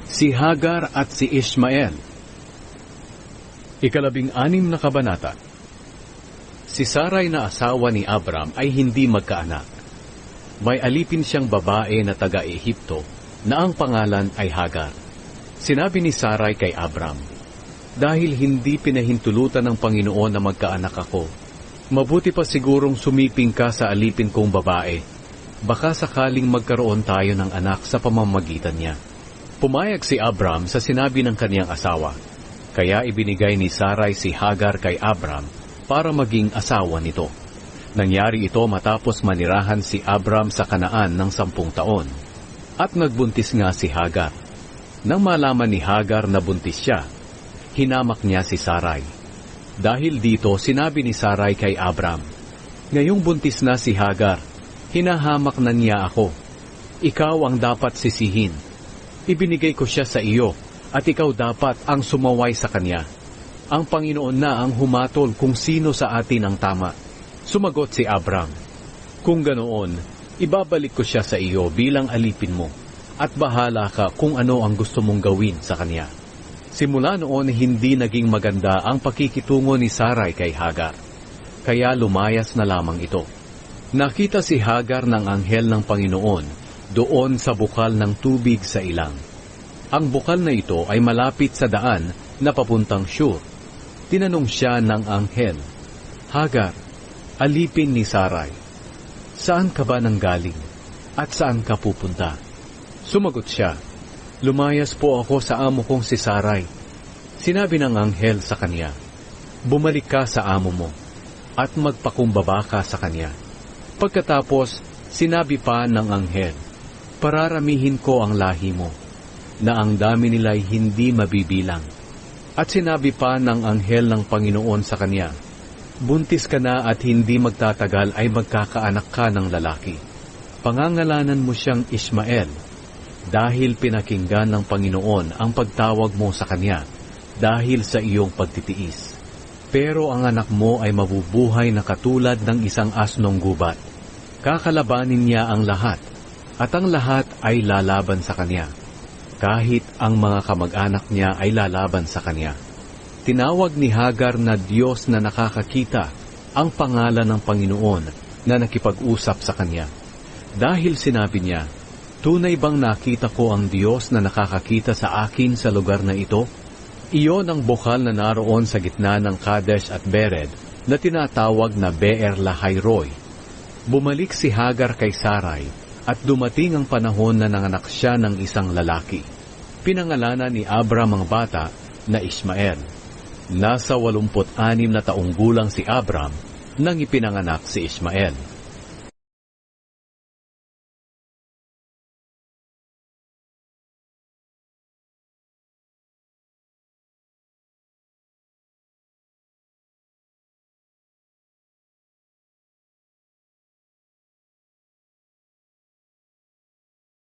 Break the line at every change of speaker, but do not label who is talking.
Si Hagar at si Ishmael. Ikalabing-anim na kabanata. Si Sarai na asawa ni Abram ay hindi magkaanak. May alipin siyang babae na taga-Ehipto na ang pangalan ay Hagar. Sinabi ni Sarai kay Abram, "Dahil hindi pinahintulutan ng Panginoon na magkaanak ako, mabuti pa sigurong sumiping ka sa alipin kong babae. Baka sakaling magkaroon tayo ng anak sa pamamagitan niya." Pumayag si Abram sa sinabi ng kaniyang asawa, kaya ibinigay ni Sarai si Hagar kay Abram para maging asawa nito. Nangyari ito matapos manirahan si Abram sa Kanaan ng 10 taon. At nagbuntis nga si Hagar. Nang malaman ni Hagar na buntis siya, hinamak niya si Sarai. Dahil dito sinabi ni Sarai kay Abram, "Ngayong buntis na si Hagar, hinahamak na niya ako. Ikaw ang dapat sisihin. Ibinigay ko siya sa iyo, at ikaw dapat ang sumaway sa kanya. Ang Panginoon na ang humatol kung sino sa atin ang tama." Sumagot si Abram, "Kung ganoon, ibabalik ko siya sa iyo bilang alipin mo, at bahala ka kung ano ang gusto mong gawin sa kanya." Simula noon hindi naging maganda ang pakikitungo ni Sarai kay Hagar, kaya lumayas na lamang ito. Nakita si Hagar ng anghel ng Panginoon doon sa bukal ng tubig sa ilang. Ang bukal na ito ay malapit sa daan na papuntang Shur. Tinanong siya ng anghel, "Hagar, alipin ni Sarai, saan ka ba nanggaling at saan ka pupunta?" Sumagot siya, "Lumayas po ako sa amo kong si Sarai." Sinabi ng anghel sa kanya, "Bumalik ka sa amo mo at magpakumbaba ka sa kanya." Pagkatapos, sinabi pa ng anghel, "Pararamihin ko ang lahi mo, na ang dami nila'y hindi mabibilang." At sinabi pa ng anghel ng Panginoon sa kanya, "Buntis ka na at hindi magtatagal ay magkakaanak ka ng lalaki. Pangangalanan mo siyang Ishmael, dahil pinakinggan ng Panginoon ang pagtawag mo sa kanya dahil sa iyong pagtitiis. Pero ang anak mo ay mabubuhay na katulad ng isang asnong gubat. Kakalabanin niya ang lahat, at ang lahat ay lalaban sa kanya, kahit ang mga kamag-anak niya ay lalaban sa kanya." Tinawag ni Hagar na Diyos na nakakakita ang pangalan ng Panginoon na nakipag-usap sa kanya. Dahil sinabi niya, "Tunay bang nakita ko ang Diyos na nakakakita sa akin sa lugar na ito?" Iyon ang bukal na naroon sa gitna ng Kadesh at Bered na tinatawag na Beer Lahai-roi. Bumalik si Hagar kay Sarai, at dumating ang panahon na nanganak siya ng isang lalaki. Pinangalanan ni Abram ang bata na Ishmael. Nasa 86 na taong gulang si Abram nang ipinanganak si Ishmael.